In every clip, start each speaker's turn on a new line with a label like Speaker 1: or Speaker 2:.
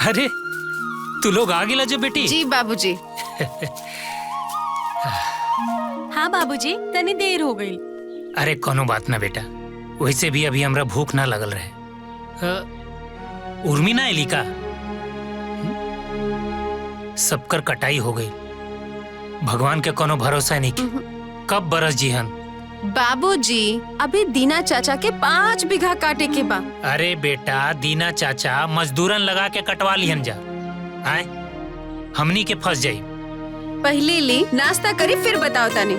Speaker 1: अरे तू लोग आ गिला जो बेटी।
Speaker 2: जी बाबूजी।
Speaker 3: हाँ बाबूजी, तनी देर हो गई।
Speaker 1: अरे कोनो बात ना बेटा, वैसे भी अभी हमरा भूख ना लगल रहे। उर्मी ना एली का? सबकर कटाई हो गई, भगवान के कोनो भरोसा नहीं की कब बरस जीहन।
Speaker 2: बाबूजी अभी दीना चाचा के 5 बीघा काटे के बा।
Speaker 1: अरे बेटा दीना चाचा मजदूरन लगा के कटवा लिहन जा, आए हमनी के फंस जाई।
Speaker 2: पहले ली नाश्ता करी फिर बताओ तानी।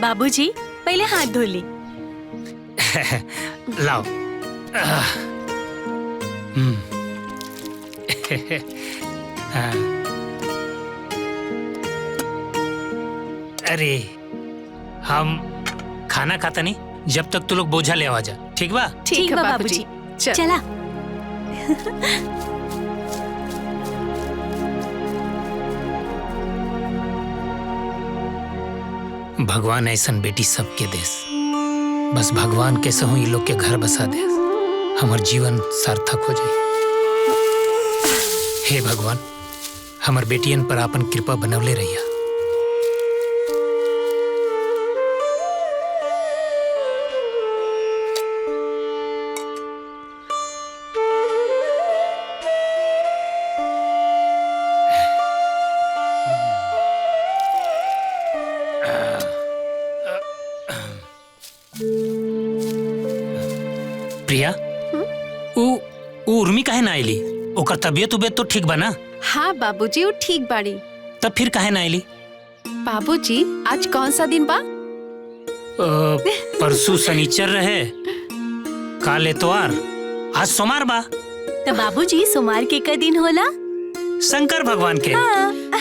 Speaker 3: बाबूजी पहले हाथ धो ली।
Speaker 1: लाओ। अरे हम खाना खाता नहीं जब तक तू लोग बोझा ले आवा जा, ठीक बा?
Speaker 3: ठीक है बाबूजी। चला।
Speaker 1: भगवान ऐसन बेटी सबके देश, बस भगवान कैसे हो ये लोग के घर बसा दे, हमार जीवन सार्थक हो जाए। हे भगवान, हमार बेटियन पर आपन कृपा बनवले रहिया। प्रिया, ऊ उर्मी काहे ना आईली? ओकर तबियत उबियत तो ठीक बा ना?
Speaker 2: हाँ बाबूजी वो ठीक बाड़ी।
Speaker 1: तब फिर काहे ना आईली?
Speaker 2: बाबूजी आज कौन सा दिन बा?
Speaker 1: परसों शनिचर रहे, काल एतवार, आज सोमवार बा।
Speaker 3: तो बाबूजी सोमवार के का दिन होला?
Speaker 1: शंकर भगवान के।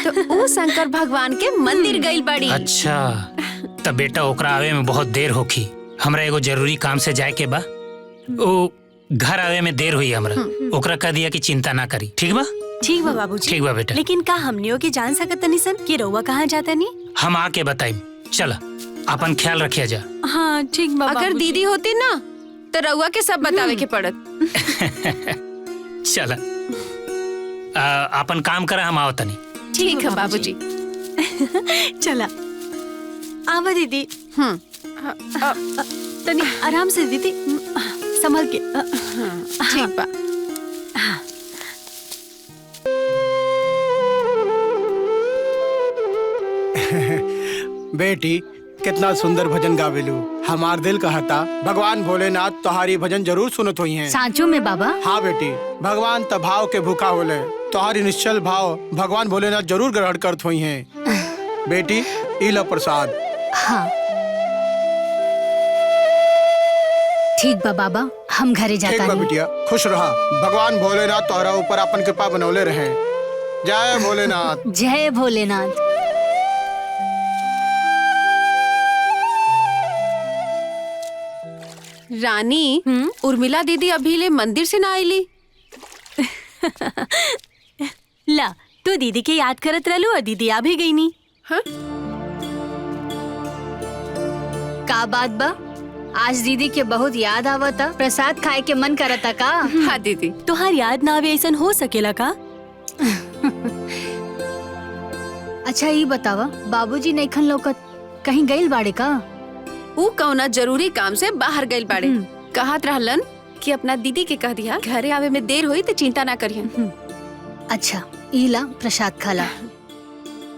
Speaker 2: तो वो शंकर भगवान के मंदिर गइल बाड़ी।
Speaker 1: अच्छा, तब बेटा ओकरा आवे में बहुत देर होखी, हमरा एगो जरूरी काम से जाए के बा। ओ घर आवे में देर हुई हमरा, ओकरा कह दिया कि चिंता ना करी, ठीक बा?
Speaker 3: ठीक बा बाबूजी।
Speaker 1: ठीक बा बेटा।
Speaker 3: लेकिन का हमनियों के जान सकत तनी सन कि रउआ कहाँ जाता नी?
Speaker 1: हम आके बताई। चल अपन ख्याल रखिया जा।
Speaker 3: हाँ ठीक बा।
Speaker 2: अगर दीदी होती ना तो रउआ के सब बतावे के पड़त।
Speaker 1: चल अपन काम करा, हम आओ तनी।
Speaker 2: ठीक है बाबूजी।
Speaker 3: चला आवा दीदी। तनी आराम से दीदी, संभल के।
Speaker 2: ठीक बा।
Speaker 4: बेटी कितना सुंदर भजन गावेलू। हमार दिल कहता भगवान भोलेनाथ तुम्हारी भजन जरूर सुनत हुई हैं।
Speaker 5: सांचो में बाबा?
Speaker 4: हाँ बेटी, भगवान त भाव के भूखा होले, तुम्हारी निश्चल भाव भगवान भोलेनाथ जरूर ग्रहण करत हुई हैं। बेटी इला प्रसाद।
Speaker 5: हाँ ठीक बा बाबा, हम घरे
Speaker 4: ठीक
Speaker 5: जाता
Speaker 4: बा
Speaker 5: नहीं।
Speaker 4: बिटिया, खुश रहा। भगवान भोलेनाथ तुम्हारा ऊपर अपन कृपा बनौले रहे। जय भोलेनाथ।
Speaker 5: जय भोलेनाथ।
Speaker 2: रानी, उर्मिला दीदी अभी ले मंदिर से ना आईली।
Speaker 3: ला तू दीदी के याद करत रहलू और दीदी आ भी गई नी।
Speaker 2: हाँ?
Speaker 5: का बात बा? आज दीदी के बहुत याद आवता, प्रसाद खाए के मन करता का?
Speaker 2: हाँ दीदी।
Speaker 3: तोहार याद ना आवे ऐसन हो सकेला का?
Speaker 5: अच्छा ये बतावा, बाबूजी नैखन लौकत, कहीं गइल बाड़े का?
Speaker 2: वो कौना जरूरी काम से बाहर गइल बाड़े। कहत रहलन कि अपना दीदी के कह दिया घरे आवे में देर हुई तो चिंता ना करियन।
Speaker 5: अच्छा इला प्रसाद खाला।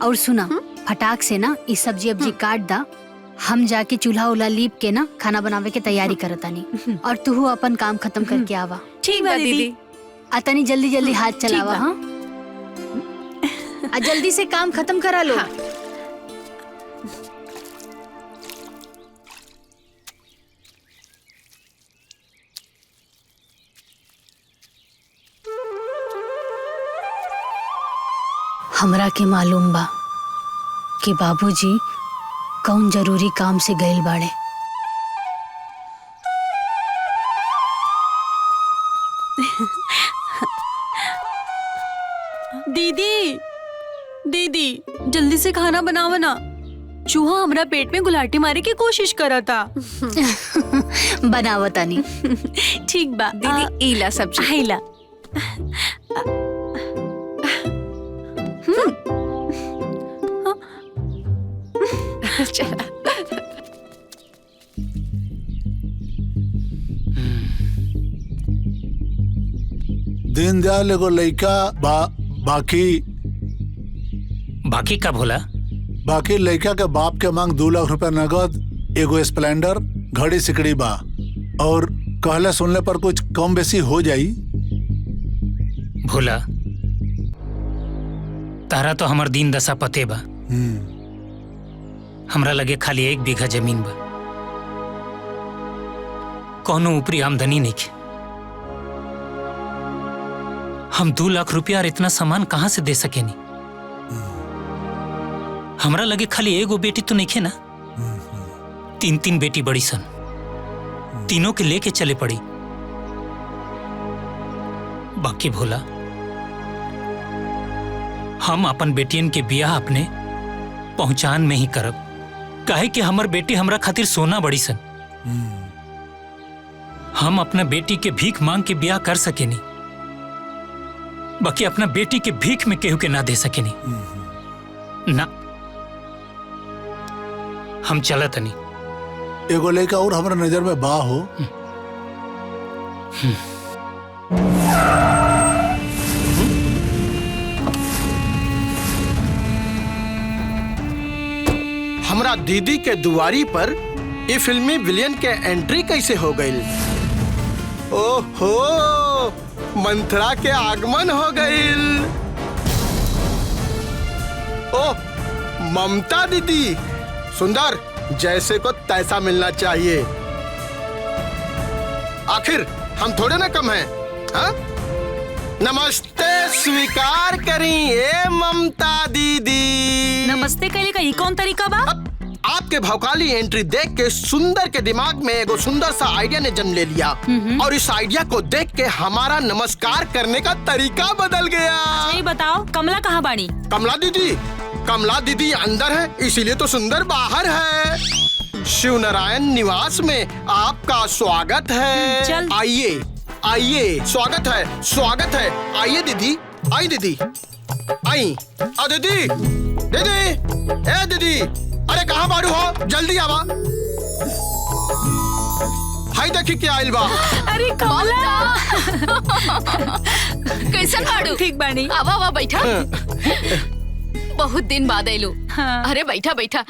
Speaker 5: और सुना, फटाक से ना ये सब्जी अब्जी काट दा, हम जाके चूल्हा उला लीप के ना खाना बनावे के तैयारी करतानी। और तू अपन काम खत्म करके आवा।
Speaker 2: ठीक बा दीदी।
Speaker 5: अतनी जल्दी जल्दी हाथ चलावा। हाँ जल्दी से काम खत्म करा लो।
Speaker 2: हाँ।
Speaker 5: हमरा के मालूम बा कि बाबूजी कौन जरूरी काम से गइल बाड़े।
Speaker 3: दीदी दीदी जल्दी से खाना बनावा ना, चूहा हमरा पेट में गुलाटी मारे की कोशिश करा था।
Speaker 5: बनावतानी।
Speaker 3: ठीक बा
Speaker 2: दीदी इला सब्जी।
Speaker 3: आइला।
Speaker 2: चला।
Speaker 6: दीनदयाल एगो लइका
Speaker 1: बाकी का भोला?
Speaker 6: बाकी लइका के बाप के मांग 2 लाख रुपया नगद, एगो स्प्लेंडर, घड़ी सिकड़ी बा, और कहले सुनले पर कुछ कम बेसी हो जाई।
Speaker 1: भोला, तारा तो हमर दीन दशा पते बा। हमरा लगे खाली 1 बीघा जमीन बा, कौनो ऊपरी आमदनी नहीं। हम 2 लाख रुपया और इतना सामान कहाँ से दे सकेनी? हमरा लगे खाली एगो बेटी तो नहीं ना, 3 बेटी बड़ी सन, तीनों के लेके चले पड़ी। बाकी भोला, हम अपन बेटियन के बियाह अपने पहचान में ही करब, काहे कि हमर बेटी हमरा खातिर सोना बड़ी सन। हम अपना बेटी के भीख मांग के बियाह कर सकेनी, बाकी अपना बेटी के भीख में केहू के ना दे सकेनी ना। हम चलत नहीं।
Speaker 6: एगो लइका और हमरा नजर में बा हो।
Speaker 4: हमरा दीदी के दुआरी पर ये फिल्मी विलेन के एंट्री कैसे हो गई? ओहो, मंथरा के आगमन हो गई। ओह, ममता दीदी, सुंदर, जैसे को तैसा मिलना चाहिए। आखिर हम थोड़े ना कम हैं, हाँ? नमस्ते स्वीकार करी ए ममता दीदी।
Speaker 3: नमस्ते कहले का ई कौन तरीका बा?
Speaker 4: आपके भौकाली एंट्री देख के सुंदर के दिमाग में एगो सुंदर सा आइडिया ने जन्म ले लिया, और इस आइडिया को देख के हमारा नमस्कार करने का तरीका बदल गया।
Speaker 3: ये बताओ, कमला कहाँ बाड़ी?
Speaker 4: कमला दीदी अंदर है, इसीलिए तो सुंदर बाहर है। शिव नारायण निवास में आपका स्वागत है।
Speaker 3: चल।
Speaker 4: आइए, स्वागत है। आइए दीदी, आई दीदी, आई। दीदी, अरे कहाँ बाड़ू हो? जल्दी आवा। हाय देखी क्या आइल बा।
Speaker 3: अरे कमला,
Speaker 2: कैसन बाड़ू?
Speaker 3: ठीक बाड़ी।
Speaker 2: आवा बैठा। बहुत दिन बाद आइलू।
Speaker 3: हाँ।
Speaker 2: अरे बैठा।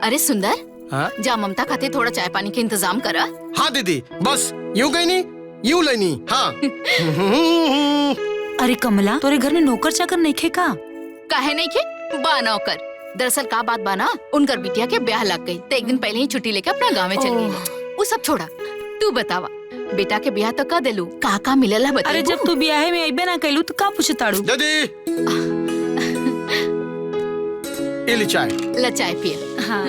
Speaker 2: अरे सुंदर,
Speaker 4: हाँ?
Speaker 2: जा ममता खातिर थोड़ा चाय पानी के इंतजाम करा।
Speaker 4: हाँ दीदी, बस यूं गई नी, यूं लेनी। हाँ।
Speaker 3: अरे कमला, तोरे घर में नौकर चाकर नहीं खे का?
Speaker 2: काहे नहीं खे? बा नौकर। दरअसल का बात बाना, उनकर बिटिया के ब्याह लग गई, तो एक दिन पहले ही छुट्टी लेके अपना गाँव में चल गई। वो सब छोड़ा, तू बतावा, बेटा के ब्याह तो कर देलू, का मिलल है बता।
Speaker 3: अरे जब तू ब्याह में अइबे ना कैलू तो का पूछताड़ू?
Speaker 4: दीदी, ये ली चाय।
Speaker 2: ला चाय पिया।
Speaker 3: हाँ।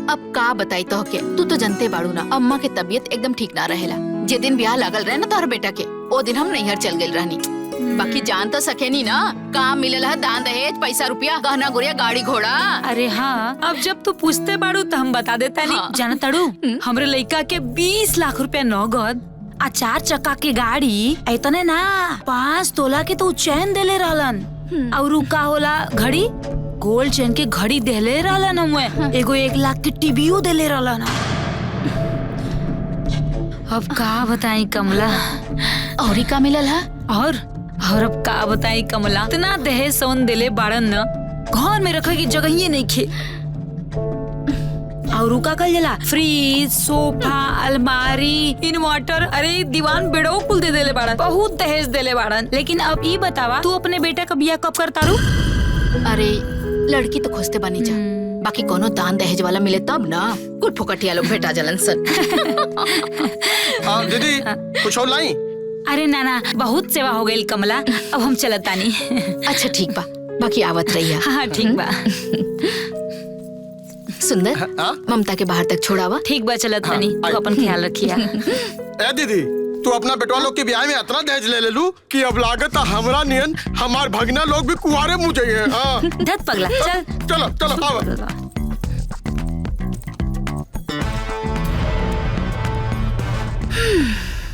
Speaker 2: अब का बताई तो के, तू तो जनते बाड़ू ना, अम्मा के तबीयत एकदम ठीक ना रहेला। जे दिन ब्याह लागल रहे ना तोहर बेटा के, ओ दिन हम नैहर चल गए रहनी। बाकी जान तो सके नी ना, काम मिलल है, दान दहेज, पैसा रुपया, गहना गुड़िया, गाड़ी घोड़ा।
Speaker 3: अरे हाँ, अब जब तू पूछते बाड़ू तो हम बता देता नहीं।
Speaker 2: हाँ।
Speaker 3: जाना ताड़ू, हमरे लड़का के 20 लाख रुपया नगद, 4 चक्का के गाड़ी, ऐतने ना 5 तोला के तो चैन देले रहलन, और का होला घड़ी, गोल्ड चैन के घड़ी देले रहलन, हमें एगो 1 लाख के टीवीओ देले रहलन। अब का बताई कमला,
Speaker 2: और का मिलल है?
Speaker 3: और अब का बताई कमला, इतना दहेज सोन देले बाड़न न, घर में रखे की जगह ही नहीं खे। और का कल जला, फ्रिज, सोफा, अलमारी, इन्वर्टर, अरे दीवान बेड़ो कुल दे देले बाड़न, बहुत दहेज देले बाड़न। लेकिन अब ई बतावा, तू अपने बेटा का बियाह कब करता रू?
Speaker 2: अरे लड़की तो खोजते बनी जा, बाकी कोनो दान दहेज वाला मिले तब ना, कुल फुकटिया लोग भेटा जलन सन।
Speaker 4: दीदी, कुछ और लाई?
Speaker 3: अरे नाना, बहुत सेवा हो गई कमला, अब हम चलत तानी।
Speaker 2: अच्छा ठीक बा, बाकी आवत रहिया।
Speaker 3: हाँ ठीक बा।
Speaker 2: सुंदर, ममता के बाहर तक छोड़ावा।
Speaker 3: ठीक बा, चलत तानी, तू अपन ख्याल रखिया।
Speaker 4: ए दीदी, तू अपना बेटवा लोग के ब्याह में इतना दहेज ले लू कि अब लागत हमरा नियन हमार भगना लोग भी कुआरे मुझे।
Speaker 3: धत पगला, चल
Speaker 4: चलो आओ।